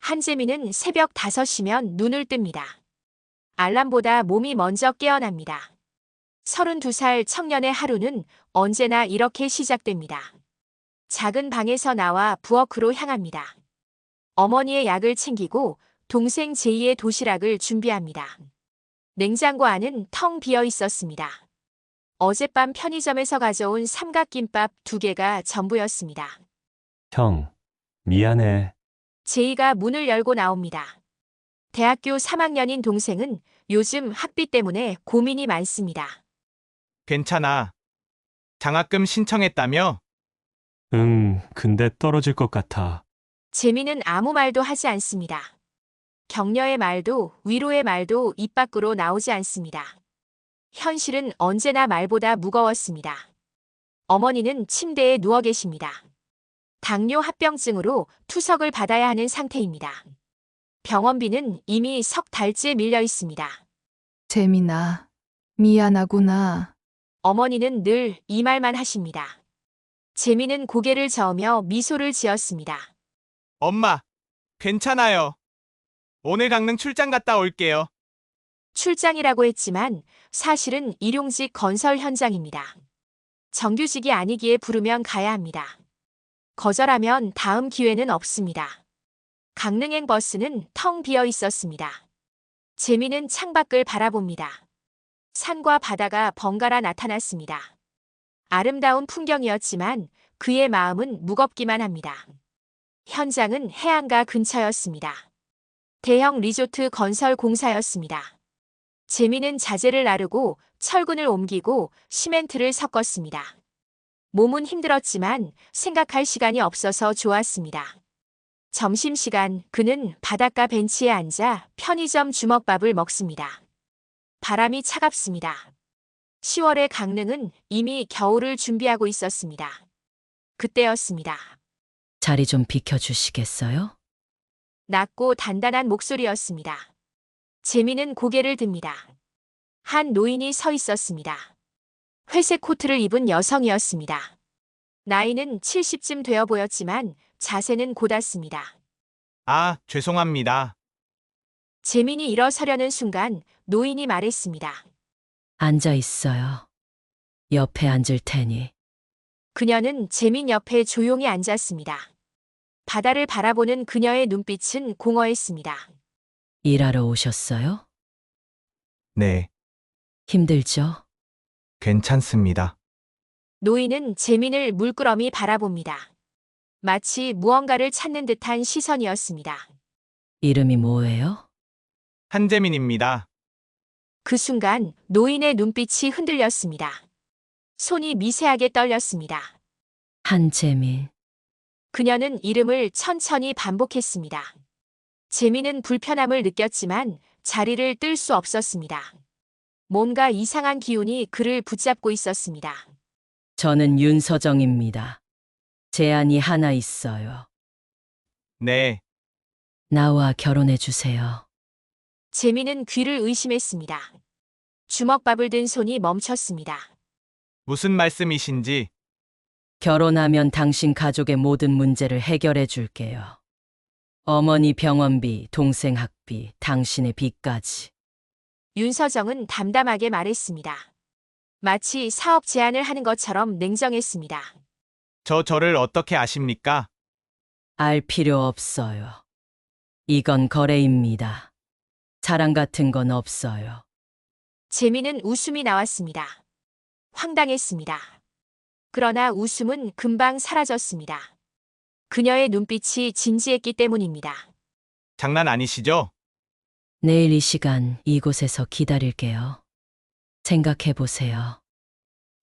한재민은 새벽 5시면 눈을 뜹니다. 알람보다 몸이 먼저 깨어납니다. 32살 청년의 하루는 언제나 이렇게 시작됩니다. 작은 방에서 나와 부엌으로 향합니다. 어머니의 약을 챙기고 동생 제이의 도시락을 준비합니다. 냉장고 안은 텅 비어 있었습니다. 어젯밤 편의점에서 가져온 삼각김밥 2개가 전부였습니다. 형, 미안해. 제이가 문을 열고 나옵니다. 대학교 3학년인 동생은 요즘 학비 때문에 고민이 많습니다. 괜찮아. 장학금 신청했다며? 응, 근데 떨어질 것 같아. 재미는 아무 말도 하지 않습니다. 격려의 말도 위로의 말도 입 밖으로 나오지 않습니다. 현실은 언제나 말보다 무거웠습니다. 어머니는 침대에 누워 계십니다. 당뇨 합병증으로 투석을 받아야 하는 상태입니다. 병원비는 이미 석 달째 밀려 있습니다. 재민아, 미안하구나. 어머니는 늘 이 말만 하십니다. 재미는 고개를 저으며 미소를 지었습니다. 엄마, 괜찮아요. 오늘 강릉 출장 갔다 올게요. 출장이라고 했지만 사실은 일용직 건설 현장입니다. 정규직이 아니기에 부르면 가야 합니다. 거절하면 다음 기회는 없습니다. 강릉행 버스는 텅 비어 있었습니다. 재미는 창밖을 바라봅니다. 산과 바다가 번갈아 나타났습니다. 아름다운 풍경이었지만 그의 마음은 무겁기만 합니다. 현장은 해안가 근처였습니다. 대형 리조트 건설 공사였습니다. 재미는 자재를 나르고 철근을 옮기고 시멘트를 섞었습니다. 몸은 힘들었지만 생각할 시간이 없어서 좋았습니다. 점심시간 그는 바닷가 벤치에 앉아 편의점 주먹밥을 먹습니다. 바람이 차갑습니다. 10월의 강릉은 이미 겨울을 준비하고 있었습니다. 그때였습니다. 자리 좀 비켜주시겠어요? 낮고 단단한 목소리였습니다. 재미는 고개를 듭니다. 한 노인이 서 있었습니다. 회색 코트를 입은 여성이었습니다. 나이는 70쯤 되어 보였지만 자세는 고닫습니다. 아, 죄송합니다. 재민이 일어서려는 순간 노인이 말했습니다. 앉아 있어요. 옆에 앉을 테니. 그녀는 재민 옆에 조용히 앉았습니다. 바다를 바라보는 그녀의 눈빛은 공허했습니다. 일하러 오셨어요? 네, 힘들죠? 괜찮습니다. 노인은 재민을 물끄러미 바라봅니다. 마치 무언가를 찾는 듯한 시선이었습니다. 이름이 뭐예요? 한재민입니다. 그 순간 노인의 눈빛이 흔들렸습니다. 손이 미세하게 떨렸습니다. 한재민. 그녀는 이름을 천천히 반복했습니다. 재민은 불편함을 느꼈지만 자리를 뜰 수 없었습니다. 뭔가 이상한 기운이 그를 붙잡고 있었습니다. 저는 윤서정입니다. 제안이 하나 있어요. 네, 나와 결혼해 주세요. 재민은 귀를 의심했습니다. 주먹밥을 든 손이 멈췄습니다. 무슨 말씀이신지. 결혼하면 당신 가족의 모든 문제를 해결해 줄게요. 어머니 병원비, 동생 학비, 당신의 빚까지. 윤서정은 담담하게 말했습니다. 마치 사업 제안을 하는 것처럼 냉정했습니다. 저를 어떻게 아십니까? 알 필요 없어요. 이건 거래입니다. 사랑 같은 건 없어요. 재미는 웃음이 나왔습니다. 황당했습니다. 그러나 웃음은 금방 사라졌습니다. 그녀의 눈빛이 진지했기 때문입니다. 장난 아니시죠? 내일 이 시간 이곳에서 기다릴게요. 생각해 보세요.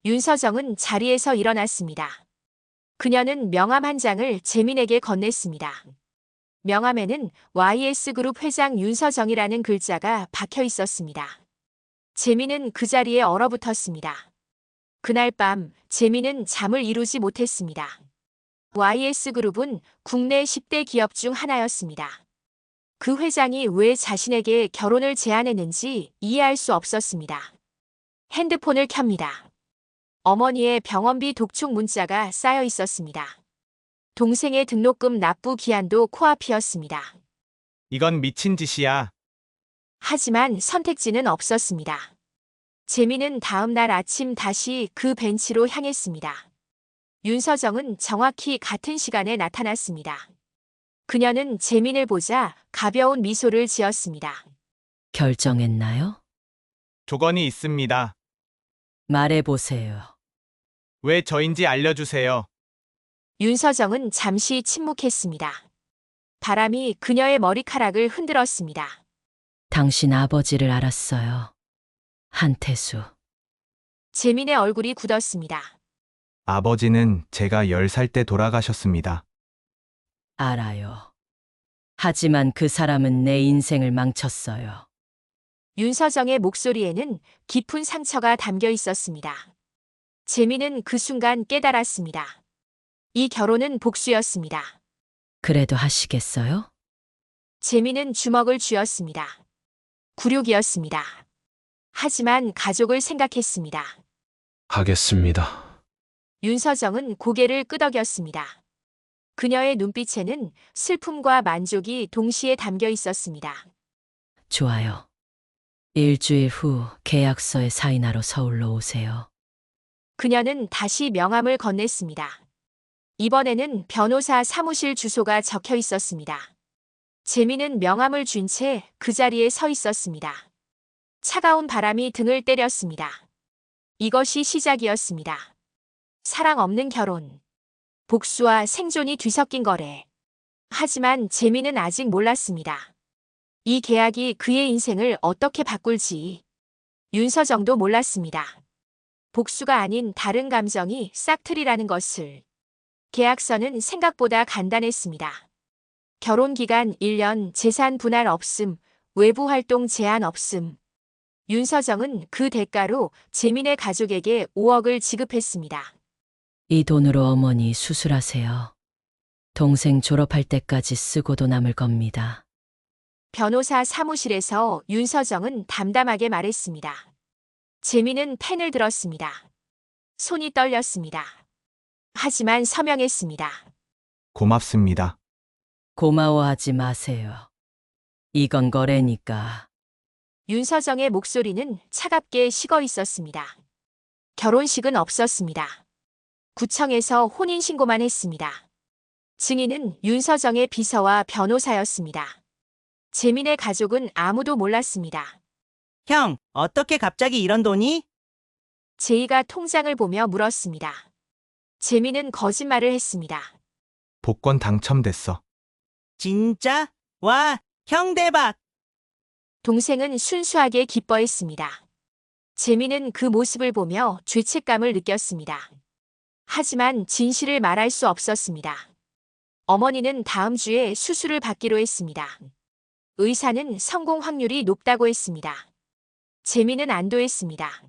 윤서정은 자리에서 일어났습니다. 그녀는 명함 한 장을 재민에게 건넸습니다. 명함에는 YS그룹 회장 윤서정이라는 글자가 박혀 있었습니다. 재민은 그 자리에 얼어붙었습니다. 그날 밤 재민은 잠을 이루지 못했습니다. YS그룹은 국내 10대 기업 중 하나였습니다. 그 회장이 왜 자신에게 결혼을 제안했는지 이해할 수 없었습니다. 핸드폰을 켭니다. 어머니의 병원비 독촉 문자가 쌓여 있었습니다. 동생의 등록금 납부 기한도 코앞이었습니다. 이건 미친 짓이야. 하지만 선택지는 없었습니다. 재민은 다음 날 아침 다시 그 벤치로 향했습니다. 윤서정은 정확히 같은 시간에 나타났습니다. 그녀는 재민을 보자 가벼운 미소를 지었습니다. 결정했나요? 조건이 있습니다. 말해보세요. 왜 저인지 알려주세요. 윤서정은 잠시 침묵했습니다. 바람이 그녀의 머리카락을 흔들었습니다. 당신 아버지를 알았어요. 한태수. 재민의 얼굴이 굳었습니다. 아버지는 제가 10살 때 돌아가셨습니다. 알아요. 하지만 그 사람은 내 인생을 망쳤어요. 윤서정의 목소리에는 깊은 상처가 담겨 있었습니다. 재민은 그 순간 깨달았습니다. 이 결혼은 복수였습니다. 그래도 하시겠어요? 재민은 주먹을 쥐었습니다. 굴욕이었습니다. 하지만 가족을 생각했습니다. 하겠습니다. 윤서정은 고개를 끄덕였습니다. 그녀의 눈빛에는 슬픔과 만족이 동시에 담겨 있었습니다. 좋아요. 일주일 후 계약서에 사인하러 서울로 오세요. 그녀는 다시 명함을 건넸습니다. 이번에는 변호사 사무실 주소가 적혀 있었습니다. 재민은 명함을 쥔 채 그 자리에 서 있었습니다. 차가운 바람이 등을 때렸습니다. 이것이 시작이었습니다. 사랑 없는 결혼. 복수와 생존이 뒤섞인 거래. 하지만 재민은 아직 몰랐습니다. 이 계약이 그의 인생을 어떻게 바꿀지. 윤서정도 몰랐습니다. 복수가 아닌 다른 감정이 싹틀이라는 것을. 계약서는 생각보다 간단했습니다. 결혼 기간 1년, 재산 분할 없음, 외부 활동 제한 없음. 윤서정은 그 대가로 재민의 가족에게 5억을 지급했습니다. 이 돈으로 어머니 수술하세요. 동생 졸업할 때까지 쓰고도 남을 겁니다. 변호사 사무실에서 윤서정은 담담하게 말했습니다. 재민은 펜을 들었습니다. 손이 떨렸습니다. 하지만 서명했습니다. 고맙습니다. 고마워하지 마세요. 이건 거래니까. 윤서정의 목소리는 차갑게 식어 있었습니다. 결혼식은 없었습니다. 구청에서 혼인신고만 했습니다. 증인은 윤서정의 비서와 변호사였습니다. 재민의 가족은 아무도 몰랐습니다. 형, 어떻게 갑자기 이런 돈이? 제이가 통장을 보며 물었습니다. 재민은 거짓말을 했습니다. 복권 당첨됐어. 진짜? 와, 형 대박! 동생은 순수하게 기뻐했습니다. 재민은 그 모습을 보며 죄책감을 느꼈습니다. 하지만 진실을 말할 수 없었습니다. 어머니는 다음 주에 수술을 받기로 했습니다. 의사는 성공 확률이 높다고 했습니다. 재민은 안도했습니다.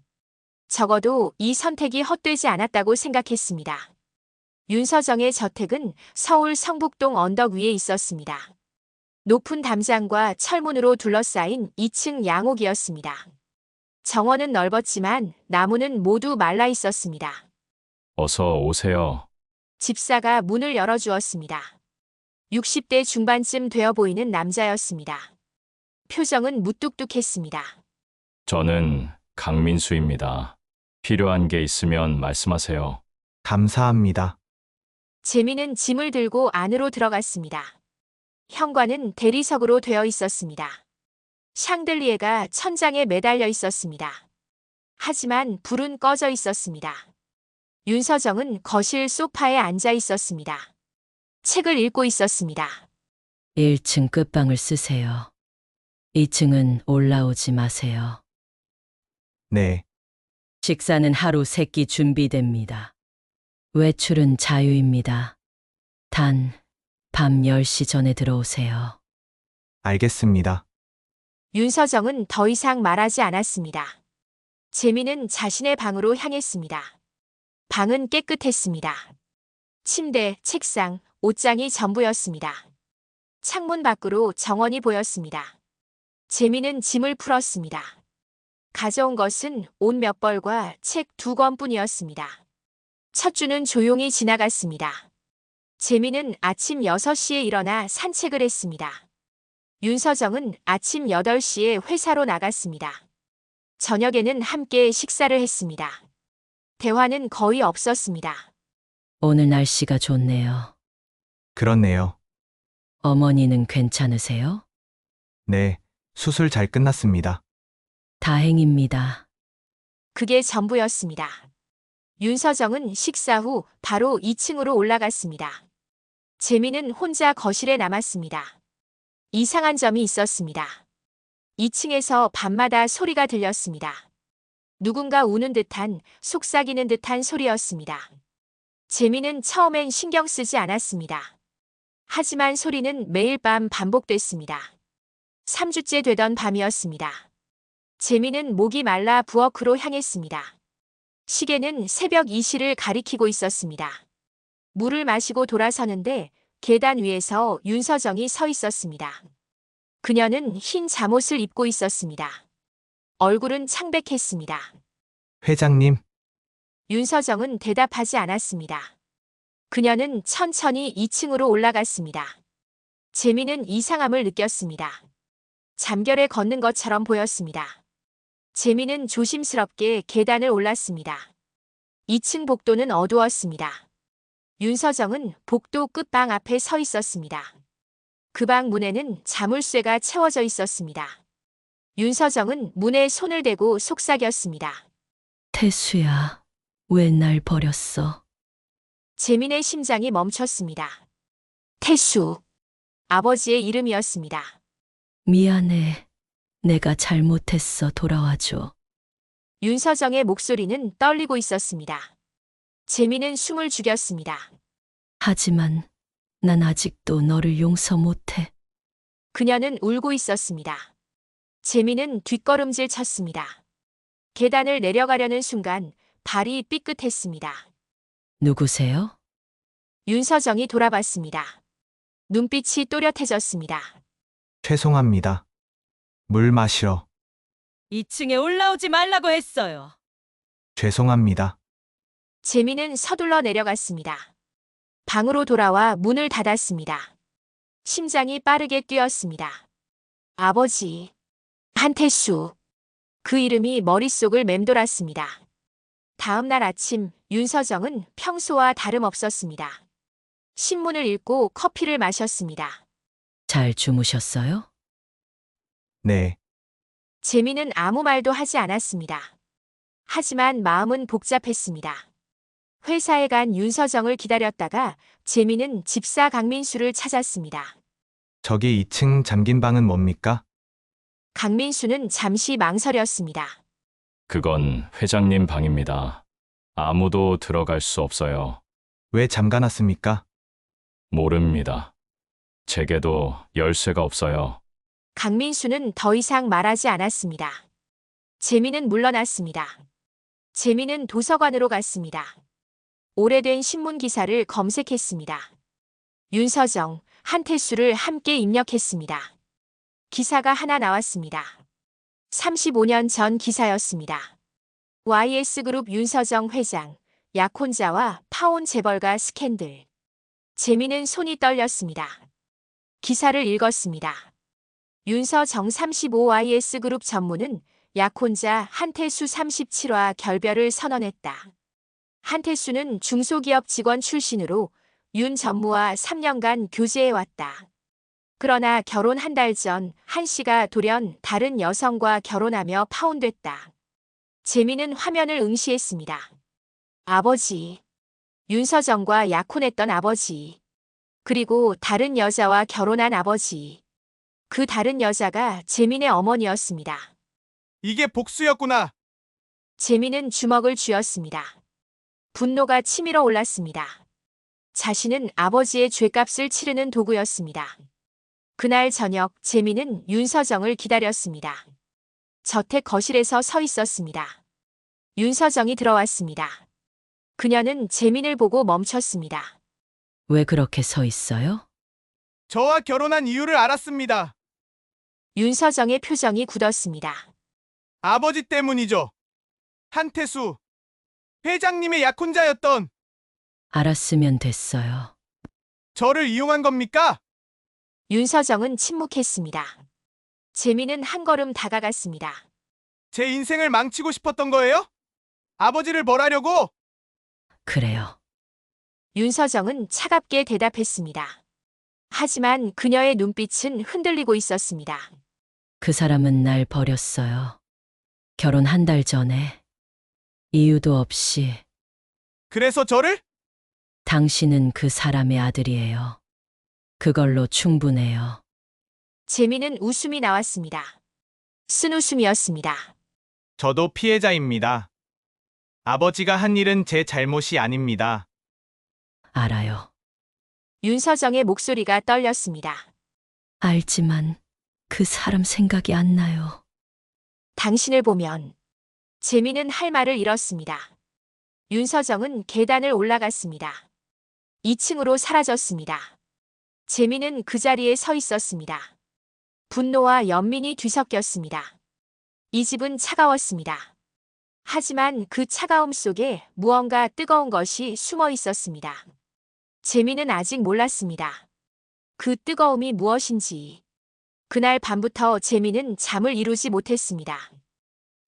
적어도 이 선택이 헛되지 않았다고 생각했습니다. 윤서정의 저택은 서울 성북동 언덕 위에 있었습니다. 높은 담장과 철문으로 둘러싸인 2층 양옥이었습니다. 정원은 넓었지만 나무는 모두 말라 있었습니다. 어서 오세요. 집사가 문을 열어주었습니다. 60대 중반쯤 되어 보이는 남자였습니다. 표정은 무뚝뚝했습니다. 저는 강민수입니다. 필요한 게 있으면 말씀하세요. 감사합니다. 재민은 짐을 들고 안으로 들어갔습니다. 현관은 대리석으로 되어 있었습니다. 샹들리에가 천장에 매달려 있었습니다. 하지만 불은 꺼져 있었습니다. 윤서정은 거실 소파에 앉아 있었습니다. 책을 읽고 있었습니다. 1층 끝방을 쓰세요. 2층은 올라오지 마세요. 네, 식사는 하루 3끼 준비됩니다. 외출은 자유입니다. 단, 밤 10시 전에 들어오세요. 알겠습니다. 윤서정은 더 이상 말하지 않았습니다. 재민은 자신의 방으로 향했습니다. 방은 깨끗했습니다. 침대, 책상, 옷장이 전부였습니다. 창문 밖으로 정원이 보였습니다. 재민은 짐을 풀었습니다. 가져온 것은 옷 몇 벌과 책 2권뿐이었습니다. 첫 주는 조용히 지나갔습니다. 재민은 아침 6시에 일어나 산책을 했습니다. 윤서정은 아침 8시에 회사로 나갔습니다. 저녁에는 함께 식사를 했습니다. 대화는 거의 없었습니다. 오늘 날씨가 좋네요. 그렇네요. 어머니는 괜찮으세요? 네, 수술 잘 끝났습니다. 다행입니다. 그게 전부였습니다. 윤서정은 식사 후 바로 2층으로 올라갔습니다. 재미는 혼자 거실에 남았습니다. 이상한 점이 있었습니다. 2층에서 밤마다 소리가 들렸습니다. 누군가 우는 듯한, 속삭이는 듯한 소리였습니다. 재미는 처음엔 신경 쓰지 않았습니다. 하지만 소리는 매일 밤 반복됐습니다. 3주째 되던 밤이었습니다. 재미는 목이 말라 부엌으로 향했습니다. 시계는 새벽 2시를 가리키고 있었습니다. 물을 마시고 돌아서는데 계단 위에서 윤서정이 서 있었습니다. 그녀는 흰 잠옷을 입고 있었습니다. 얼굴은 창백했습니다. 회장님, 윤서정은 대답하지 않았습니다. 그녀는 천천히 2층으로 올라갔습니다. 재미는 이상함을 느꼈습니다. 잠결에 걷는 것처럼 보였습니다. 재미는 조심스럽게 계단을 올랐습니다. 2층 복도는 어두웠습니다. 윤서정은 복도 끝방 앞에 서 있었습니다. 그 방 문에는 자물쇠가 채워져 있었습니다. 윤서정은 문에 손을 대고 속삭였습니다. 태수야, 왜 날 버렸어? 재민의 심장이 멈췄습니다. 태수. 아버지의 이름이었습니다. 미안해. 내가 잘못했어. 돌아와줘. 윤서정의 목소리는 떨리고 있었습니다. 재민은 숨을 죽였습니다. 하지만 난 아직도 너를 용서 못해. 그녀는 울고 있었습니다. 재민은 뒷걸음질 쳤습니다. 계단을 내려가려는 순간 발이 삐끗했습니다. 누구세요? 윤서정이 돌아봤습니다. 눈빛이 또렷해졌습니다. 죄송합니다. 물 마시러. 2층에 올라오지 말라고 했어요. 죄송합니다. 재민은 서둘러 내려갔습니다. 방으로 돌아와 문을 닫았습니다. 심장이 빠르게 뛰었습니다. 아버지. 한태수. 그 이름이 머릿속을 맴돌았습니다. 다음 날 아침 윤서정은 평소와 다름없었습니다. 신문을 읽고 커피를 마셨습니다. 잘 주무셨어요? 네, 재민은 아무 말도 하지 않았습니다. 하지만 마음은 복잡했습니다. 회사에 간 윤서정을 기다렸다가 재민은 집사 강민수를 찾았습니다. 저기 2층 잠긴 방은 뭡니까? 강민수는 잠시 망설였습니다. 그건 회장님 방입니다. 아무도 들어갈 수 없어요. 왜 잠가놨습니까? 모릅니다. 제게도 열쇠가 없어요. 강민수는 더 이상 말하지 않았습니다. 재민은 물러났습니다. 재민은 도서관으로 갔습니다. 오래된 신문 기사를 검색했습니다. 윤서정, 한태수를 함께 입력했습니다. 기사가 하나 나왔습니다. 35년 전 기사였습니다. YS그룹 윤서정 회장, 약혼자와 파혼 재벌가 스캔들. 재민은 손이 떨렸습니다. 기사를 읽었습니다. 윤서정 35YS그룹 전무는 약혼자 한태수 37화 결별을 선언했다. 한태수는 중소기업 직원 출신으로 윤 전무와 3년간 교제해왔다. 그러나 결혼 한 달 전 한 씨가 돌연 다른 여성과 결혼하며 파혼됐다. 재민은 화면을 응시했습니다. 아버지. 윤서정과 약혼했던 아버지. 그리고 다른 여자와 결혼한 아버지. 그 다른 여자가 재민의 어머니였습니다. 이게 복수였구나. 재민은 주먹을 쥐었습니다. 분노가 치밀어 올랐습니다. 자신은 아버지의 죗값을 치르는 도구였습니다. 그날 저녁 재민은 윤서정을 기다렸습니다. 저택 거실에서 서 있었습니다. 윤서정이 들어왔습니다. 그녀는 재민을 보고 멈췄습니다. 왜 그렇게 서 있어요? 저와 결혼한 이유를 알았습니다. 윤서정의 표정이 굳었습니다. 아버지 때문이죠. 한태수, 회장님의 약혼자였던 알았으면 됐어요. 저를 이용한 겁니까? 윤서정은 침묵했습니다. 재민은 한 걸음 다가갔습니다. 제 인생을 망치고 싶었던 거예요? 아버지를 벌하려고? 그래요. 윤서정은 차갑게 대답했습니다. 하지만 그녀의 눈빛은 흔들리고 있었습니다. 그 사람은 날 버렸어요. 결혼 한 달 전에. 이유도 없이. 그래서 저를? 당신은 그 사람의 아들이에요. 그걸로 충분해요. 재민은 웃음이 나왔습니다. 쓴웃음이었습니다. 저도 피해자입니다. 아버지가 한 일은 제 잘못이 아닙니다. 알아요. 윤서정의 목소리가 떨렸습니다. 알지만 그 사람 생각이 안 나요. 당신을 보면 재민은 할 말을 잃었습니다. 윤서정은 계단을 올라갔습니다. 2층으로 사라졌습니다. 재민은 그 자리에 서 있었습니다. 분노와 연민이 뒤섞였습니다. 이 집은 차가웠습니다. 하지만 그 차가움 속에 무언가 뜨거운 것이 숨어 있었습니다. 재민은 아직 몰랐습니다. 그 뜨거움이 무엇인지. 그날 밤부터 재민은 잠을 이루지 못했습니다.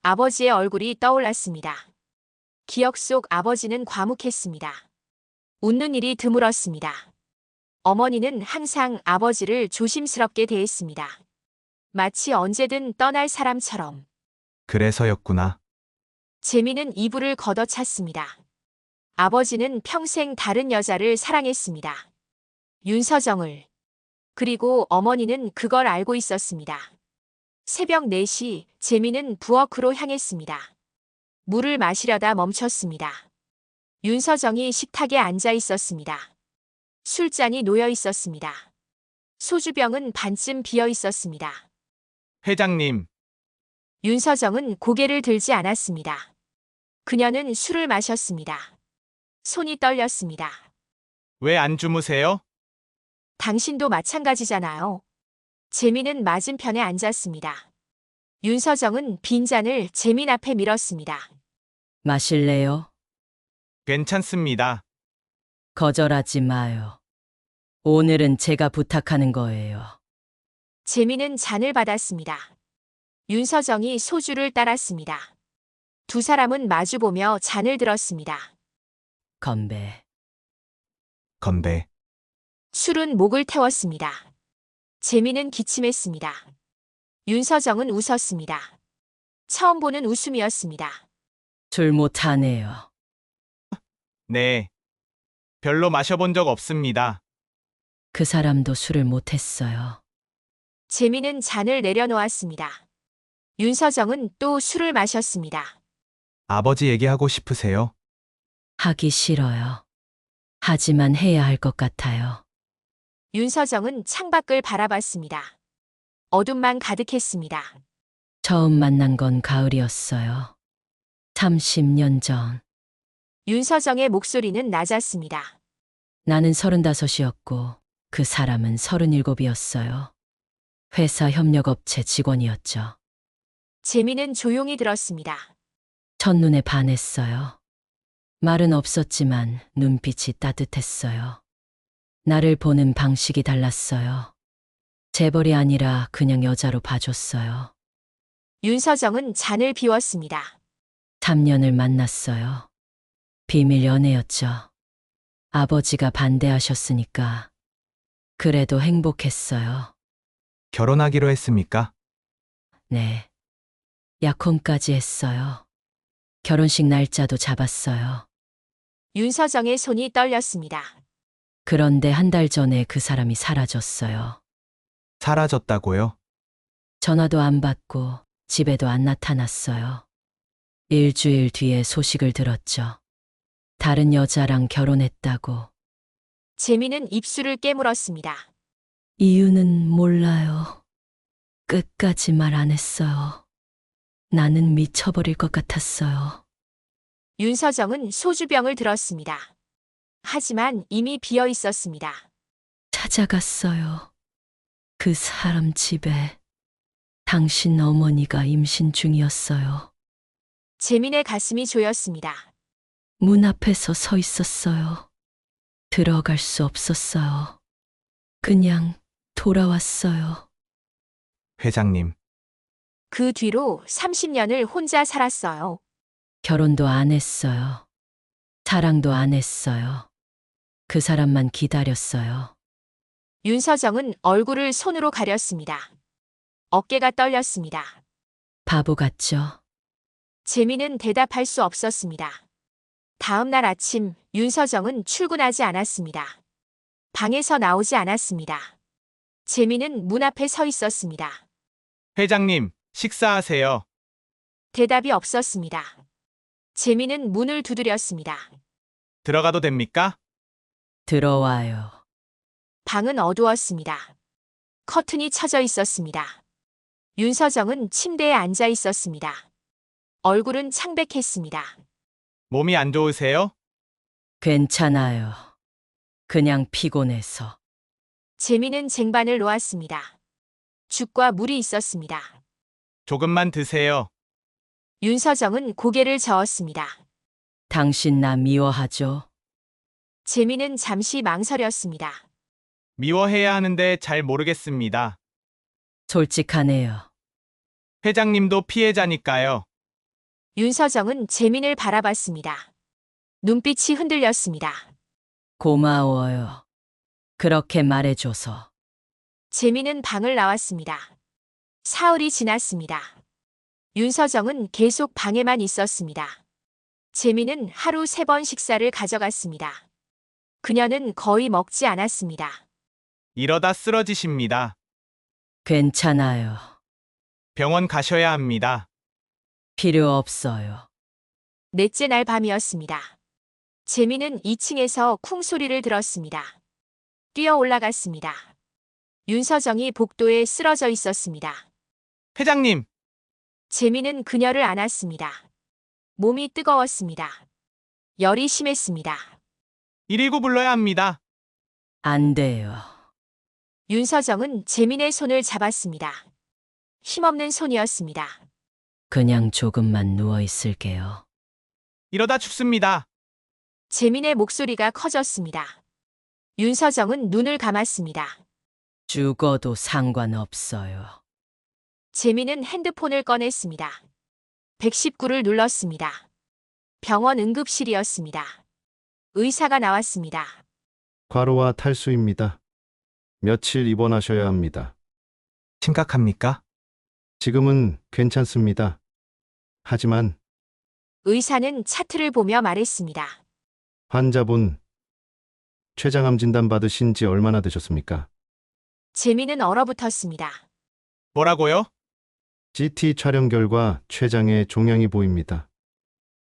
아버지의 얼굴이 떠올랐습니다. 기억 속 아버지는 과묵했습니다. 웃는 일이 드물었습니다. 어머니는 항상 아버지를 조심스럽게 대했습니다. 마치 언제든 떠날 사람처럼. 그래서였구나. 재민은 이불을 걷어찼습니다. 아버지는 평생 다른 여자를 사랑했습니다. 윤서정을. 그리고 어머니는 그걸 알고 있었습니다. 새벽 4시 재민은 부엌으로 향했습니다. 물을 마시려다 멈췄습니다. 윤서정이 식탁에 앉아 있었습니다. 술잔이 놓여 있었습니다. 소주병은 반쯤 비어 있었습니다. 회장님, 윤서정은 고개를 들지 않았습니다. 그녀는 술을 마셨습니다. 손이 떨렸습니다. 왜 안 주무세요? 당신도 마찬가지잖아요. 재민은 맞은편에 앉았습니다. 윤서정은 빈잔을 재민 앞에 밀었습니다. 마실래요? 괜찮습니다. 거절하지 마요. 오늘은 제가 부탁하는 거예요. 재민은 잔을 받았습니다. 윤서정이 소주를 따랐습니다. 두 사람은 마주보며 잔을 들었습니다. 건배. 건배. 술은 목을 태웠습니다. 재민은 기침했습니다. 윤서정은 웃었습니다. 처음 보는 웃음이었습니다. 술 못하네요. 네. 별로 마셔본 적 없습니다. 그 사람도 술을 못했어요. 재민은 잔을 내려놓았습니다. 윤서정은 또 술을 마셨습니다. 아버지 얘기하고 싶으세요? 하기 싫어요. 하지만 해야 할 것 같아요. 윤서정은 창밖을 바라봤습니다. 어둠만 가득했습니다. 처음 만난 건 가을이었어요. 30년 전. 윤서정의 목소리는 낮았습니다. 나는 35이었고 그 사람은 37이었어요. 회사 협력업체 직원이었죠. 재민은 조용히 들었습니다. 첫눈에 반했어요. 말은 없었지만 눈빛이 따뜻했어요. 나를 보는 방식이 달랐어요. 재벌이 아니라 그냥 여자로 봐줬어요. 윤서정은 잔을 비웠습니다. 3년을 만났어요. 비밀 연애였죠. 아버지가 반대하셨으니까. 그래도 행복했어요. 결혼하기로 했습니까? 네. 약혼까지 했어요. 결혼식 날짜도 잡았어요. 윤서정의 손이 떨렸습니다. 그런데 한 달 전에 그 사람이 사라졌어요. 사라졌다고요? 전화도 안 받고 집에도 안 나타났어요. 일주일 뒤에 소식을 들었죠. 다른 여자랑 결혼했다고. 재민은 입술을 깨물었습니다. 이유는 몰라요. 끝까지 말 안 했어요. 나는 미쳐버릴 것 같았어요. 윤서정은 소주병을 들었습니다. 하지만 이미 비어 있었습니다. 찾아갔어요. 그 사람 집에. 당신 어머니가 임신 중이었어요. 재민의 가슴이 조였습니다. 문 앞에서 서 있었어요. 들어갈 수 없었어요. 그냥 돌아왔어요. 회장님, 그 뒤로 30년을 혼자 살았어요. 결혼도 안 했어요. 사랑도 안 했어요. 그 사람만 기다렸어요. 윤서정은 얼굴을 손으로 가렸습니다. 어깨가 떨렸습니다. 바보 같죠? 재미는 대답할 수 없었습니다. 다음 날 아침 윤서정은 출근하지 않았습니다. 방에서 나오지 않았습니다. 재미는 문 앞에 서 있었습니다. 회장님, 식사하세요. 대답이 없었습니다. 재미는 문을 두드렸습니다. 들어가도 됩니까? 들어와요. 방은 어두웠습니다. 커튼이 쳐져 있었습니다. 윤서정은 침대에 앉아 있었습니다. 얼굴은 창백했습니다. 몸이 안 좋으세요? 괜찮아요. 그냥 피곤해서. 재미는 쟁반을 놓았습니다. 죽과 물이 있었습니다. 조금만 드세요. 윤서정은 고개를 저었습니다. 당신 나 미워하죠? 재미는 잠시 망설였습니다. 미워해야 하는데 잘 모르겠습니다. 솔직하네요. 회장님도 피해자니까요. 윤서정은 재민을 바라봤습니다. 눈빛이 흔들렸습니다. 고마워요. 그렇게 말해줘서. 재민은 방을 나왔습니다. 사흘이 지났습니다. 윤서정은 계속 방에만 있었습니다. 재민은 하루 3번 식사를 가져갔습니다. 그녀는 거의 먹지 않았습니다. 이러다 쓰러지십니다. 괜찮아요. 병원 가셔야 합니다. 필요 없어요. 넷째 날 밤이었습니다. 재민은 2층에서 쿵 소리를 들었습니다. 뛰어 올라갔습니다. 윤서정이 복도에 쓰러져 있었습니다. 회장님, 재민은 그녀를 안았습니다. 몸이 뜨거웠습니다. 열이 심했습니다. 119 불러야 합니다. 안 돼요. 윤서정은 재민의 손을 잡았습니다. 힘없는 손이었습니다. 그냥 조금만 누워 있을게요. 이러다 죽습니다. 재민의 목소리가 커졌습니다. 윤서정은 눈을 감았습니다. 죽어도 상관없어요. 재민은 핸드폰을 꺼냈습니다. 119를 눌렀습니다. 병원 응급실이었습니다. 의사가 나왔습니다. 과로와 탈수입니다. 며칠 입원하셔야 합니다. 심각합니까? 지금은 괜찮습니다. 하지만 의사는 차트를 보며 말했습니다. 환자분 췌장암 진단 받으신 지 얼마나 되셨습니까? 재민은 얼어붙었습니다. 뭐라고요? CT 촬영 결과 췌장에 종양이 보입니다.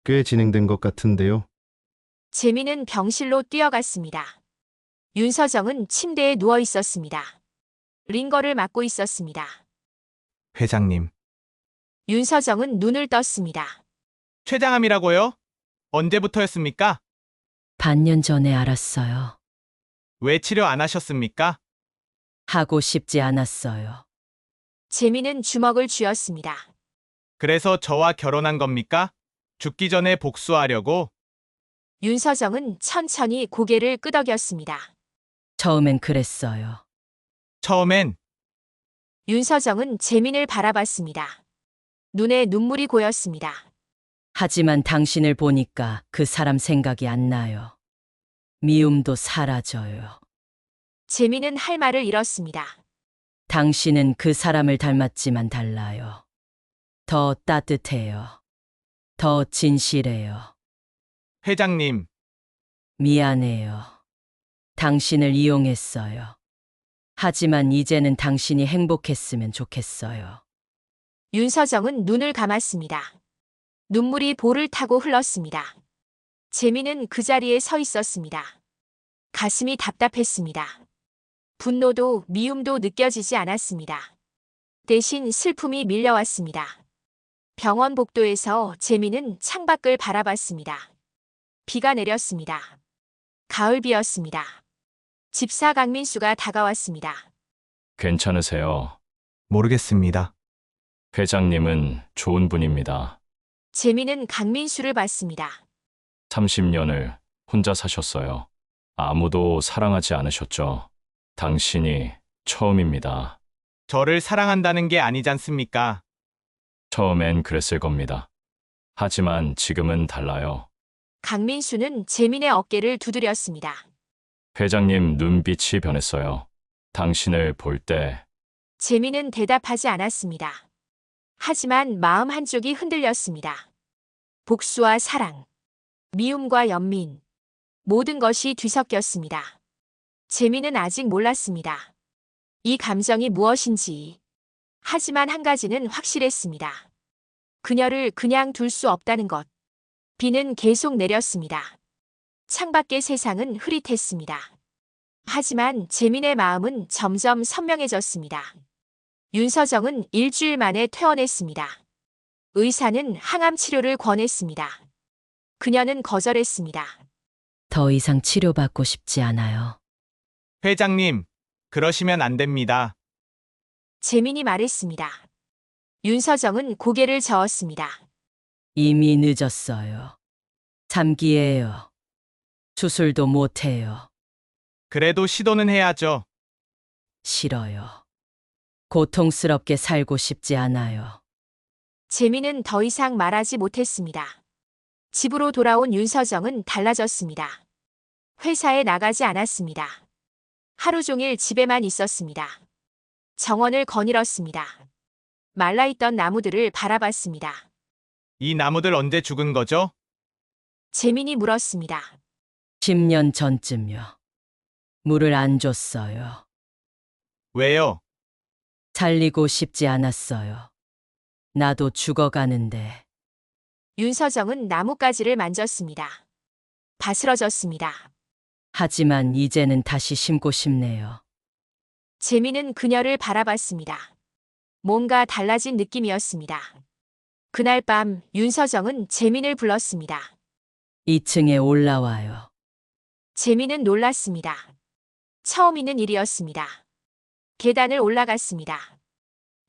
꽤 진행된 것 같은데요. 재민은 병실로 뛰어갔습니다. 윤서정은 침대에 누워 있었습니다. 링거를 맞고 있었습니다. 회장님, 윤서정은 눈을 떴습니다. 췌장암이라고요? 언제부터였습니까? 반년 전에 알았어요. 왜 치료 안 하셨습니까? 하고 싶지 않았어요. 재민은 주먹을 쥐었습니다. 그래서 저와 결혼한 겁니까? 죽기 전에 복수하려고? 윤서정은 천천히 고개를 끄덕였습니다. 처음엔 그랬어요. 처음엔 윤서정은 재민을 바라봤습니다. 눈에 눈물이 고였습니다. 하지만 당신을 보니까 그 사람 생각이 안 나요. 미움도 사라져요. 재민은 할 말을 잃었습니다. 당신은 그 사람을 닮았지만 달라요. 더 따뜻해요. 더 진실해요. 회장님, 미안해요. 당신을 이용했어요. 하지만 이제는 당신이 행복했으면 좋겠어요. 윤서정은 눈을 감았습니다. 눈물이 볼을 타고 흘렀습니다. 재민은 그 자리에 서 있었습니다. 가슴이 답답했습니다. 분노도 미움도 느껴지지 않았습니다. 대신 슬픔이 밀려왔습니다. 병원 복도에서 재민은 창밖을 바라봤습니다. 비가 내렸습니다. 가을비였습니다. 집사 강민수가 다가왔습니다. 괜찮으세요? 모르겠습니다. 회장님은 좋은 분입니다. 재민은 강민수를 봤습니다. 30년을 혼자 사셨어요. 아무도 사랑하지 않으셨죠. 당신이 처음입니다. 저를 사랑한다는 게 아니잖습니까? 처음엔 그랬을 겁니다. 하지만 지금은 달라요. 강민수는 재민의 어깨를 두드렸습니다. 회장님 눈빛이 변했어요. 당신을 볼 때 재민은 대답하지 않았습니다. 하지만 마음 한쪽이 흔들렸습니다. 복수와 사랑, 미움과 연민, 모든 것이 뒤섞였습니다. 재민은 아직 몰랐습니다. 이 감정이 무엇인지. 하지만 한 가지는 확실했습니다. 그녀를 그냥 둘 수 없다는 것. 비는 계속 내렸습니다. 창밖의 세상은 흐릿했습니다. 하지만 재민의 마음은 점점 선명해졌습니다. 윤서정은 일주일 만에 퇴원했습니다. 의사는 항암 치료를 권했습니다. 그녀는 거절했습니다. 더 이상 치료받고 싶지 않아요. 회장님, 그러시면 안 됩니다. 재민이 말했습니다. 윤서정은 고개를 저었습니다. 이미 늦었어요. 잠기예요. 수술도 못해요. 그래도 시도는 해야죠. 싫어요. 고통스럽게 살고 싶지 않아요. 재민은 더 이상 말하지 못했습니다. 집으로 돌아온 윤서정은 달라졌습니다. 회사에 나가지 않았습니다. 하루 종일 집에만 있었습니다. 정원을 거닐었습니다. 말라있던 나무들을 바라봤습니다. 이 나무들 언제 죽은 거죠? 재민이 물었습니다. 10년 전쯤요. 물을 안 줬어요. 왜요? 살리고 싶지 않았어요. 나도 죽어가는데. 윤서정은 나뭇가지를 만졌습니다. 바스러졌습니다. 하지만 이제는 다시 심고 싶네요. 재민은 그녀를 바라봤습니다. 뭔가 달라진 느낌이었습니다. 그날 밤 윤서정은 재민을 불렀습니다. 2층에 올라와요. 재민은 놀랐습니다. 처음 있는 일이었습니다. 계단을 올라갔습니다.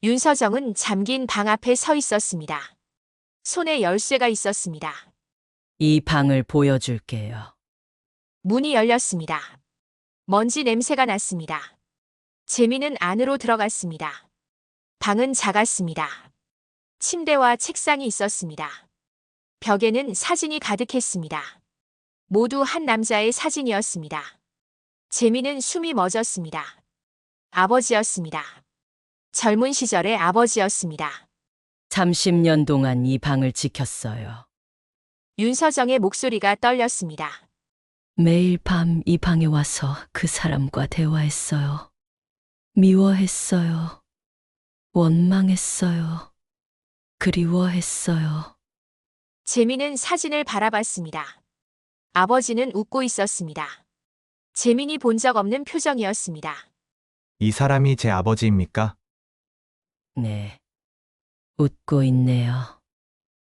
윤서정은 잠긴 방 앞에 서 있었습니다. 손에 열쇠가 있었습니다. 이 방을 보여줄게요. 문이 열렸습니다. 먼지 냄새가 났습니다. 재민은 안으로 들어갔습니다. 방은 작았습니다. 침대와 책상이 있었습니다. 벽에는 사진이 가득했습니다. 모두 한 남자의 사진이었습니다. 재민은 숨이 멎었습니다. 아버지였습니다. 젊은 시절의 아버지였습니다. 30년 동안 이 방을 지켰어요. 윤서정의 목소리가 떨렸습니다. 매일 밤 이 방에 와서 그 사람과 대화했어요. 미워했어요. 원망했어요. 그리워했어요. 재민은 사진을 바라봤습니다. 아버지는 웃고 있었습니다. 재민이 본 적 없는 표정이었습니다. 이 사람이 제 아버지입니까? 네. 웃고 있네요.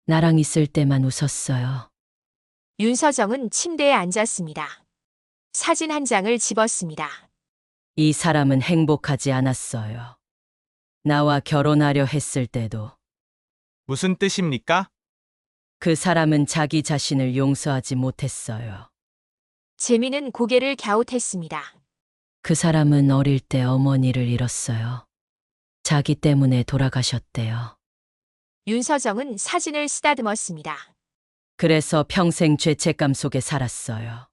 나랑 있을 때만 웃었어요. 윤서정은 침대에 앉았습니다. 사진 한 장을 집었습니다. 이 사람은 행복하지 않았어요. 나와 결혼하려 했을 때도 무슨 뜻입니까? 그 사람은 자기 자신을 용서하지 못했어요. 재민은 고개를 갸웃했습니다. 그 사람은 어릴 때 어머니를 잃었어요. 자기 때문에 돌아가셨대요. 윤서정은 사진을 쓰다듬었습니다. 그래서 평생 죄책감 속에 살았어요.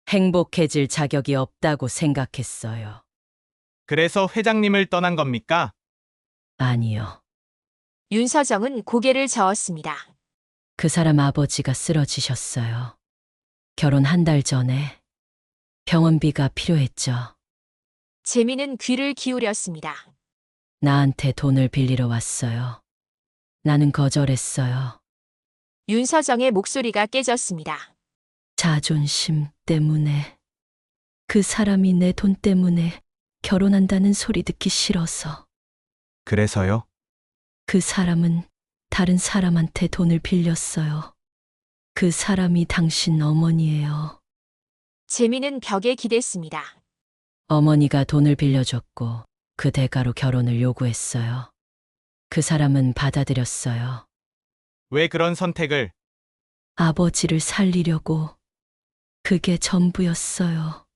행복해질 자격이 없다고 생각했어요. 그래서 회장님을 떠난 겁니까? 아니요. 윤서정은 고개를 저었습니다. 그 사람 아버지가 쓰러지셨어요. 결혼 한 달 전에 병원비가 필요했죠. 재민은 귀를 기울였습니다. 나한테 돈을 빌리러 왔어요. 나는 거절했어요. 윤서정의 목소리가 깨졌습니다. 자존심 때문에. 그 사람이 내 돈 때문에 결혼한다는 소리 듣기 싫어서. 그래서요? 그 사람은 다른 사람한테 돈을 빌렸어요. 그 사람이 당신 어머니예요. 재민은 벽에 기댔습니다. 어머니가 돈을 빌려줬고 그 대가로 결혼을 요구했어요. 그 사람은 받아들였어요. 왜 그런 선택을? 아버지를 살리려고. 그게 전부였어요.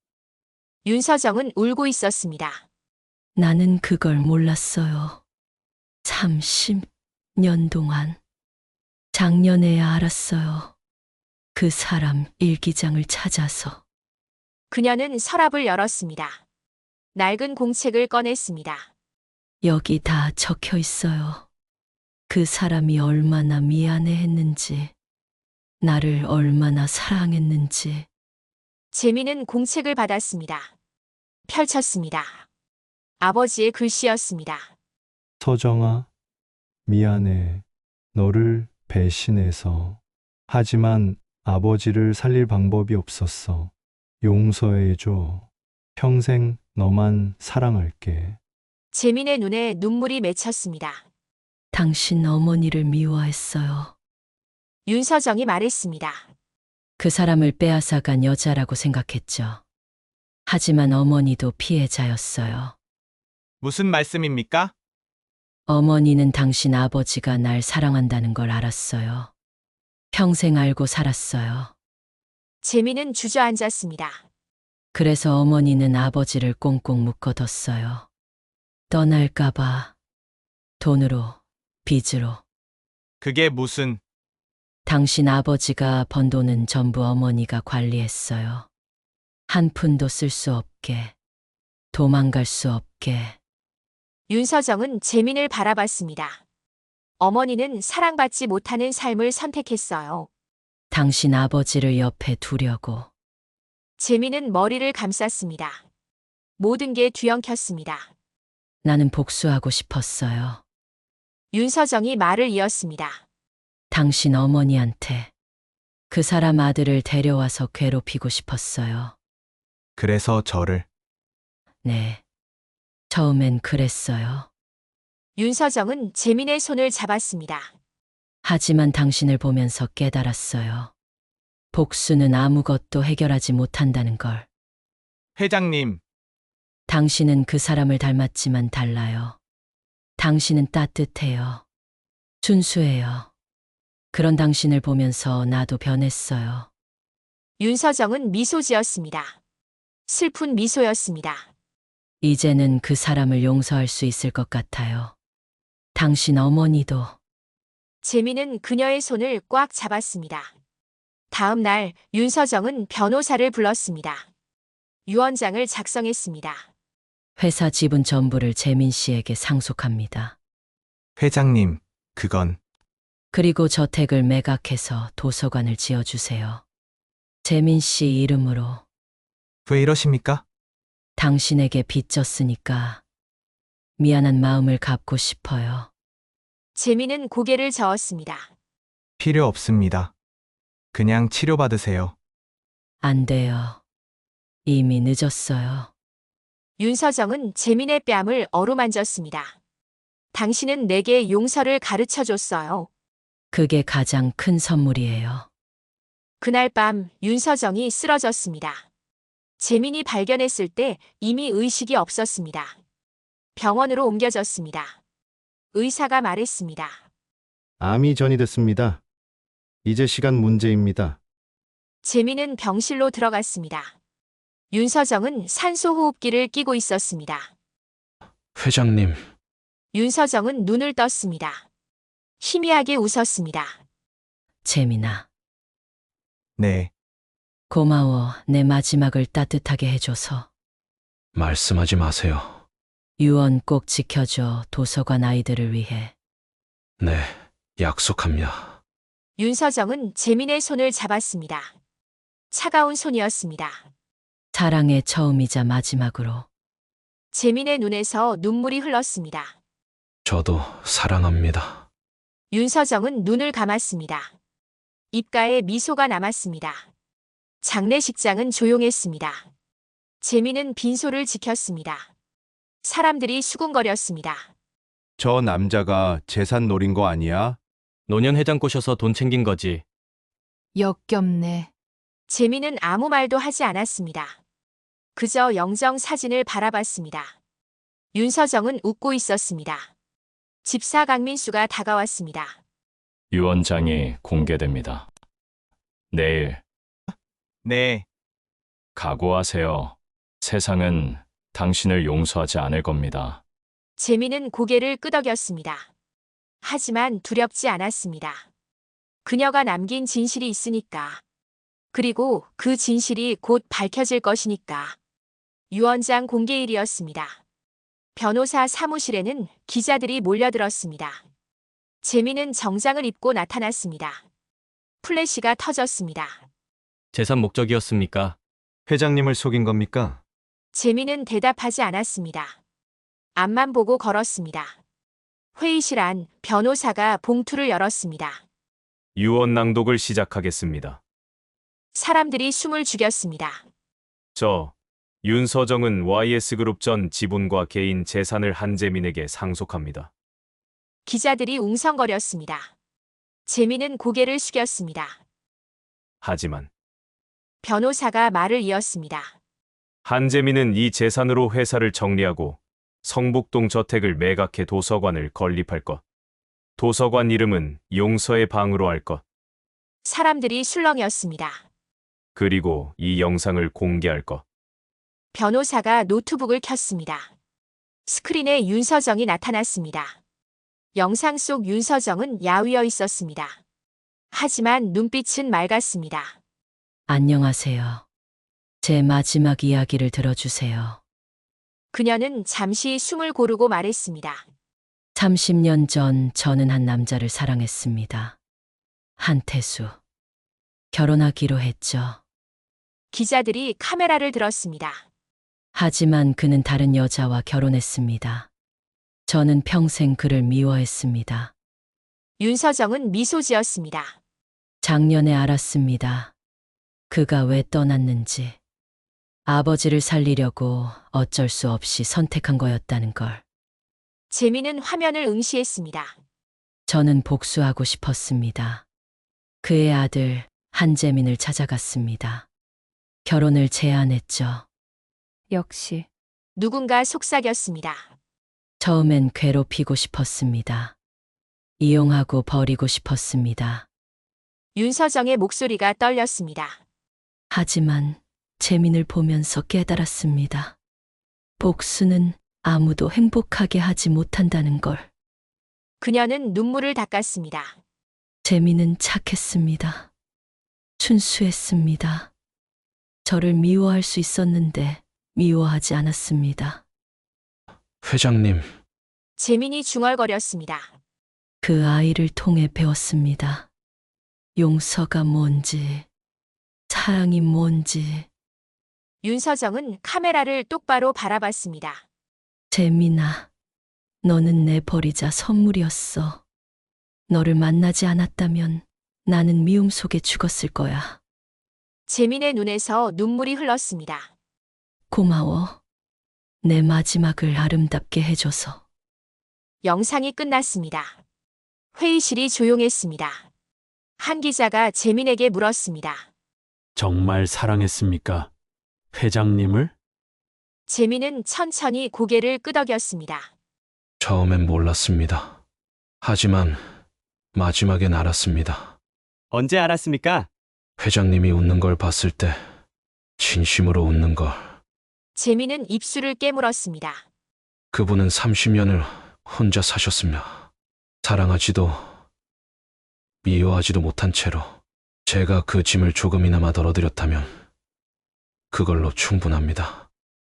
윤서정은 울고 있었습니다. 나는 그걸 몰랐어요. 30년 동안. 작년에야 알았어요. 그 사람 일기장을 찾아서. 그녀는 서랍을 열었습니다. 낡은 공책을 꺼냈습니다. 여기 다 적혀 있어요. 그 사람이 얼마나 미안해 했는지, 나를 얼마나 사랑했는지. 재미는 공책을 받았습니다. 펼쳤습니다. 아버지의 글씨였습니다. 서정아, 미안해. 너를 배신해서. 하지만 아버지를 살릴 방법이 없었어. 용서해줘. 평생 너만 사랑할게. 재민의 눈에 눈물이 맺혔습니다. 당신 어머니를 미워했어요. 윤서정이 말했습니다. 그 사람을 빼앗아간 여자라고 생각했죠. 하지만 어머니도 피해자였어요. 무슨 말씀입니까? 어머니는 당신 아버지가 날 사랑한다는 걸 알았어요. 평생 알고 살았어요. 재민은 주저앉았습니다. 그래서 어머니는 아버지를 꽁꽁 묶어뒀어요. 떠날까봐. 돈으로, 빚으로. 그게 무슨... 당신 아버지가 번 돈은 전부 어머니가 관리했어요. 한 푼도 쓸 수 없게, 도망갈 수 없게. 윤서정은 재민을 바라봤습니다. 어머니는 사랑받지 못하는 삶을 선택했어요. 당신 아버지를 옆에 두려고. 재민은 머리를 감쌌습니다. 모든 게 뒤엉켰습니다. 나는 복수하고 싶었어요. 윤서정이 말을 이었습니다. 당신 어머니한테 그 사람 아들을 데려와서 괴롭히고 싶었어요. 그래서 저를... 네. 처음엔 그랬어요. 윤서정은 재민의 손을 잡았습니다. 하지만 당신을 보면서 깨달았어요. 복수는 아무것도 해결하지 못한다는 걸. 회장님, 당신은 그 사람을 닮았지만 달라요. 당신은 따뜻해요. 순수해요. 그런 당신을 보면서 나도 변했어요. 윤서정은 미소 지었습니다. 슬픈 미소였습니다. 이제는 그 사람을 용서할 수 있을 것 같아요. 당신 어머니도. 재민은 그녀의 손을 꽉 잡았습니다. 다음 날 윤서정은 변호사를 불렀습니다. 유언장을 작성했습니다. 회사 지분 전부를 재민 씨에게 상속합니다. 회장님, 그건... 그리고 저택을 매각해서 도서관을 지어주세요. 재민 씨 이름으로. 왜 이러십니까? 당신에게 빚졌으니까 미안한 마음을 갚고 싶어요. 재민은 고개를 저었습니다. 필요 없습니다. 그냥 치료받으세요. 안 돼요. 이미 늦었어요. 윤서정은 재민의 뺨을 어루만졌습니다. 당신은 내게 용서를 가르쳐줬어요. 그게 가장 큰 선물이에요. 그날 밤 윤서정이 쓰러졌습니다. 재민이 발견했을 때 이미 의식이 없었습니다. 병원으로 옮겨졌습니다. 의사가 말했습니다. 암이 전이됐습니다. 이제 시간 문제입니다. 재민은 병실로 들어갔습니다. 윤서정은 산소호흡기를 끼고 있었습니다. 회장님, 윤서정은 눈을 떴습니다. 희미하게 웃었습니다. 재민아, 네, 고마워. 내 마지막을 따뜻하게 해줘서. 말씀하지 마세요. 유언 꼭 지켜줘. 도서관 아이들을 위해. 네, 약속합니다. 윤서정은 재민의 손을 잡았습니다. 차가운 손이었습니다. 사랑의 처음이자 마지막으로. 재민의 눈에서 눈물이 흘렀습니다. 저도 사랑합니다. 윤서정은 눈을 감았습니다. 입가에 미소가 남았습니다. 장례식장은 조용했습니다. 재민은 빈소를 지켰습니다. 사람들이 수군거렸습니다. 저 남자가 재산 노린 거 아니야? 노년 회장 꼬셔서 돈 챙긴 거지. 역겹네. 재민은 아무 말도 하지 않았습니다. 그저 영정 사진을 바라봤습니다. 윤서정은 웃고 있었습니다. 집사 강민수가 다가왔습니다. 유언장이 공개됩니다. 내일 네, 각오하세요. 세상은 당신을 용서하지 않을 겁니다. 재민은 고개를 끄덕였습니다. 하지만 두렵지 않았습니다. 그녀가 남긴 진실이 있으니까. 그리고 그 진실이 곧 밝혀질 것이니까. 유언장 공개일이었습니다. 변호사 사무실에는 기자들이 몰려들었습니다. 재민은 정장을 입고 나타났습니다. 플래시가 터졌습니다. 재산 목적이었습니까? 회장님을 속인 겁니까? 재민은 대답하지 않았습니다. 앞만 보고 걸었습니다. 회의실 안 변호사가 봉투를 열었습니다. 유언 낭독을 시작하겠습니다. 사람들이 숨을 죽였습니다. 저 윤서정은 YS그룹 전 지분과 개인 재산을 한재민에게 상속합니다. 기자들이 웅성거렸습니다. 재민은 고개를 숙였습니다. 하지만 변호사가 말을 이었습니다. 한재민은 이 재산으로 회사를 정리하고 성북동 저택을 매각해 도서관을 건립할 것. 도서관 이름은 용서의 방으로 할 것. 사람들이 술렁이었습니다. 그리고 이 영상을 공개할 것. 변호사가 노트북을 켰습니다. 스크린에 윤서정이 나타났습니다. 영상 속 윤서정은 야위어 있었습니다. 하지만 눈빛은 맑았습니다. 안녕하세요. 제 마지막 이야기를 들어주세요. 그녀는 잠시 숨을 고르고 말했습니다. 30년 전 저는 한 남자를 사랑했습니다. 한태수. 결혼하기로 했죠. 기자들이 카메라를 들었습니다. 하지만 그는 다른 여자와 결혼했습니다. 저는 평생 그를 미워했습니다. 윤서정은 미소 지었습니다. 작년에 알았습니다. 그가 왜 떠났는지. 아버지를 살리려고 어쩔 수 없이 선택한 거였다는 걸. 재민은 화면을 응시했습니다. 저는 복수하고 싶었습니다. 그의 아들 한재민을 찾아갔습니다. 결혼을 제안했죠. 역시 누군가 속삭였습니다. 처음엔 괴롭히고 싶었습니다. 이용하고 버리고 싶었습니다. 윤서정의 목소리가 떨렸습니다. 하지만 재민을 보면서 깨달았습니다. 복수는 아무도 행복하게 하지 못한다는 걸. 그녀는 눈물을 닦았습니다. 재민은 착했습니다. 순수했습니다. 저를 미워할 수 있었는데 미워하지 않았습니다. 회장님, 재민이 중얼거렸습니다. 그 아이를 통해 배웠습니다. 용서가 뭔지, 사랑이 뭔지. 윤서정은 카메라를 똑바로 바라봤습니다. 재민아, 너는 내 버리자 선물이었어. 너를 만나지 않았다면 나는 미움 속에 죽었을 거야. 재민의 눈에서 눈물이 흘렀습니다. 고마워. 내 마지막을 아름답게 해줘서. 영상이 끝났습니다. 회의실이 조용했습니다. 한 기자가 재민에게 물었습니다. 정말 사랑했습니까? 회장님을? 재민은 천천히 고개를 끄덕였습니다. 처음엔 몰랐습니다. 하지만 마지막엔 알았습니다. 언제 알았습니까? 회장님이 웃는 걸 봤을 때 진심으로 웃는 걸. 재민은 입술을 깨물었습니다. 그분은 30년을 혼자 사셨으며 사랑하지도 미워하지도 못한 채로 제가 그 짐을 조금이나마 덜어드렸다면 그걸로 충분합니다.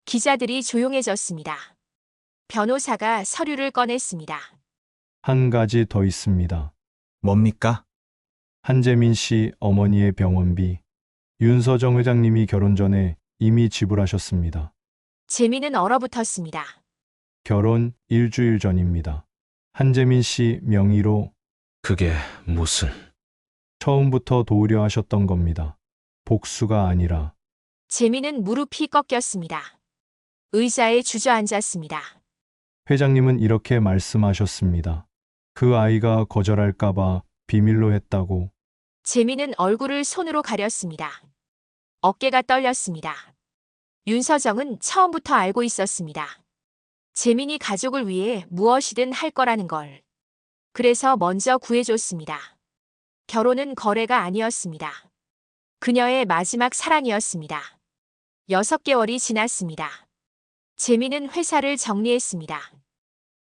기자들이 조용해졌습니다. 변호사가 서류를 꺼냈습니다. 한 가지 더 있습니다. 뭡니까? 한재민 씨 어머니의 병원비, 윤서정 회장님이 결혼 전에 이미 지불하셨습니다. 재민은 얼어붙었습니다. 결혼 일주일 전입니다. 한재민 씨 명의로 그게 무슨... 처음부터 도우려 하셨던 겁니다. 복수가 아니라. 재민은 무릎이 꺾였습니다. 의자에 주저앉았습니다. 회장님은 이렇게 말씀하셨습니다. 그 아이가 거절할까봐 비밀로 했다고. 재민은 얼굴을 손으로 가렸습니다. 어깨가 떨렸습니다. 윤서정은 처음부터 알고 있었습니다. 재민이 가족을 위해 무엇이든 할 거라는 걸. 그래서 먼저 구해줬습니다. 결혼은 거래가 아니었습니다. 그녀의 마지막 사랑이었습니다. 6개월이 지났습니다. 재민은 회사를 정리했습니다.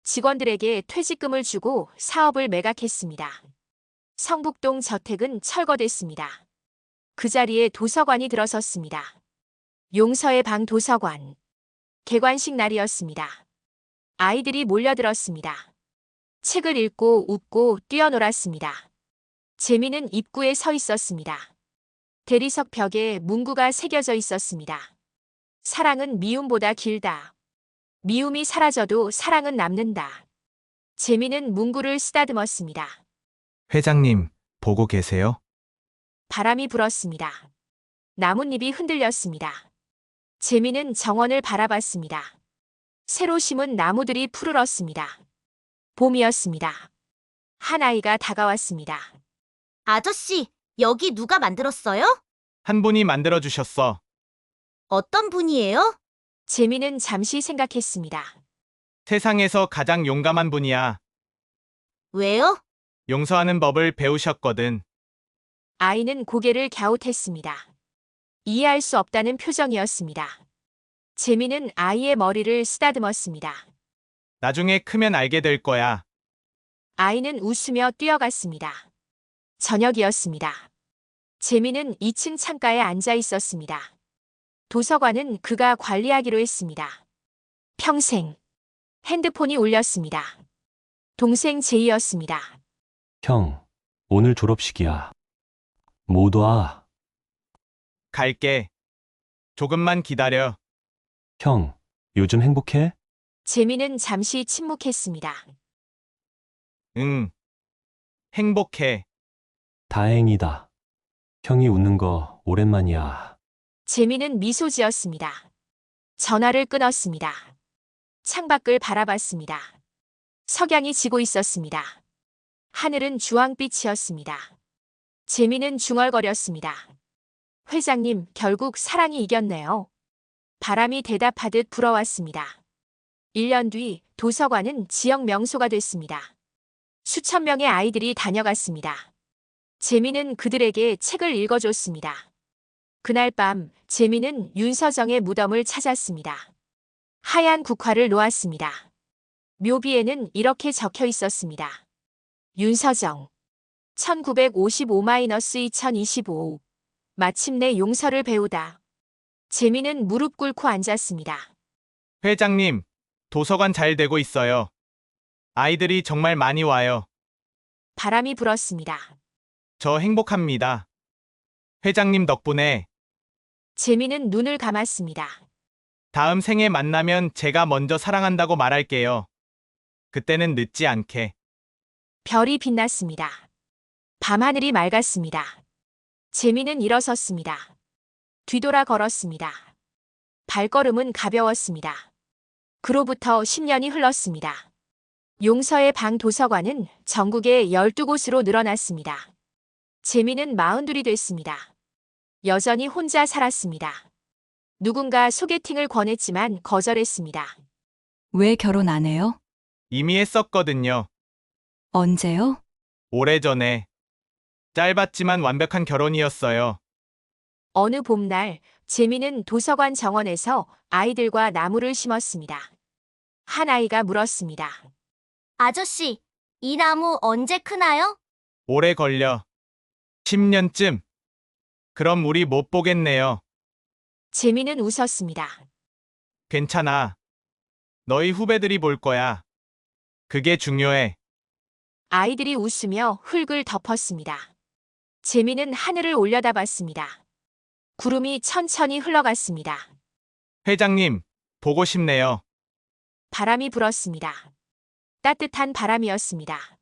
직원들에게 퇴직금을 주고 사업을 매각했습니다. 성북동 저택은 철거됐습니다. 그 자리에 도서관이 들어섰습니다. 용서의 방 도서관. 개관식 날이었습니다. 아이들이 몰려들었습니다. 책을 읽고 웃고 뛰어놀았습니다. 재민은 입구에 서 있었습니다. 대리석 벽에 문구가 새겨져 있었습니다. 사랑은 미움보다 길다. 미움이 사라져도 사랑은 남는다. 재민은 문구를 쓰다듬었습니다. 회장님, 보고 계세요? 바람이 불었습니다. 나뭇잎이 흔들렸습니다. 재민은 정원을 바라봤습니다. 새로 심은 나무들이 푸르렀습니다. 봄이었습니다. 한 아이가 다가왔습니다. 아저씨, 여기 누가 만들었어요? 한 분이 만들어주셨어. 어떤 분이에요? 재민은 잠시 생각했습니다. 세상에서 가장 용감한 분이야. 왜요? 용서하는 법을 배우셨거든. 아이는 고개를 갸웃했습니다. 이해할 수 없다는 표정이었습니다. 재민은 아이의 머리를 쓰다듬었습니다. 나중에 크면 알게 될 거야. 아이는 웃으며 뛰어갔습니다. 저녁이었습니다. 재민은 2층 창가에 앉아 있었습니다. 도서관은 그가 관리하기로 했습니다. 평생. 핸드폰이 울렸습니다. 동생 제이였습니다. 형, 오늘 졸업식이야. 못 와. 갈게. 조금만 기다려. 형, 요즘 행복해? 재민은 잠시 침묵했습니다. 응. 행복해. 다행이다. 형이 웃는 거 오랜만이야. 재민은 미소 지었습니다. 전화를 끊었습니다. 창밖을 바라봤습니다. 석양이 지고 있었습니다. 하늘은 주황빛이었습니다. 재민은 중얼거렸습니다. 회장님, 결국 사랑이 이겼네요. 바람이 대답하듯 불어왔습니다. 1년 뒤 도서관은 지역 명소가 됐습니다. 수천 명의 아이들이 다녀갔습니다. 재민은 그들에게 책을 읽어줬습니다. 그날 밤 재민은 윤서정의 무덤을 찾았습니다. 하얀 국화를 놓았습니다. 묘비에는 이렇게 적혀 있었습니다. 윤서정 1955-2025 마침내 용서를 배우다. 재민은 무릎 꿇고 앉았습니다. 회장님, 도서관 잘 되고 있어요. 아이들이 정말 많이 와요. 바람이 불었습니다. 저 행복합니다. 회장님 덕분에. 재민은 눈을 감았습니다. 다음 생에 만나면 제가 먼저 사랑한다고 말할게요. 그때는 늦지 않게. 별이 빛났습니다. 밤하늘이 맑았습니다. 재민은 일어섰습니다. 뒤돌아 걸었습니다. 발걸음은 가벼웠습니다. 그로부터 10년이 흘렀습니다. 용서의 방 도서관은 전국에 12곳으로 늘어났습니다. 재민은 42이 됐습니다. 여전히 혼자 살았습니다. 누군가 소개팅을 권했지만 거절했습니다. 왜 결혼 안 해요? 이미 했었거든요. 언제요? 오래전에. 짧았지만 완벽한 결혼이었어요. 어느 봄날 재민은 도서관 정원에서 아이들과 나무를 심었습니다. 한 아이가 물었습니다. 아저씨, 이 나무 언제 크나요? 오래 걸려. 10년쯤. 그럼 우리 못 보겠네요. 재민은 웃었습니다. 괜찮아. 너희 후배들이 볼 거야. 그게 중요해. 아이들이 웃으며 흙을 덮었습니다. 재민은 하늘을 올려다봤습니다. 구름이 천천히 흘러갔습니다. 회장님, 보고 싶네요. 바람이 불었습니다. 따뜻한 바람이었습니다.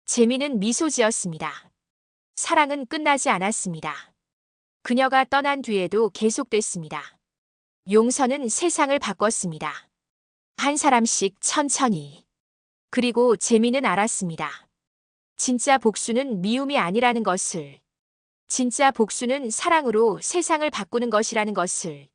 재민은 미소 지었습니다. 사랑은 끝나지 않았습니다. 그녀가 떠난 뒤에도 계속됐습니다. 용서는 세상을 바꿨습니다. 한 사람씩 천천히. 그리고 재민은 알았습니다. 진짜 복수는 미움이 아니라는 것을. 진짜 복수는 사랑으로 세상을 바꾸는 것이라는 것을.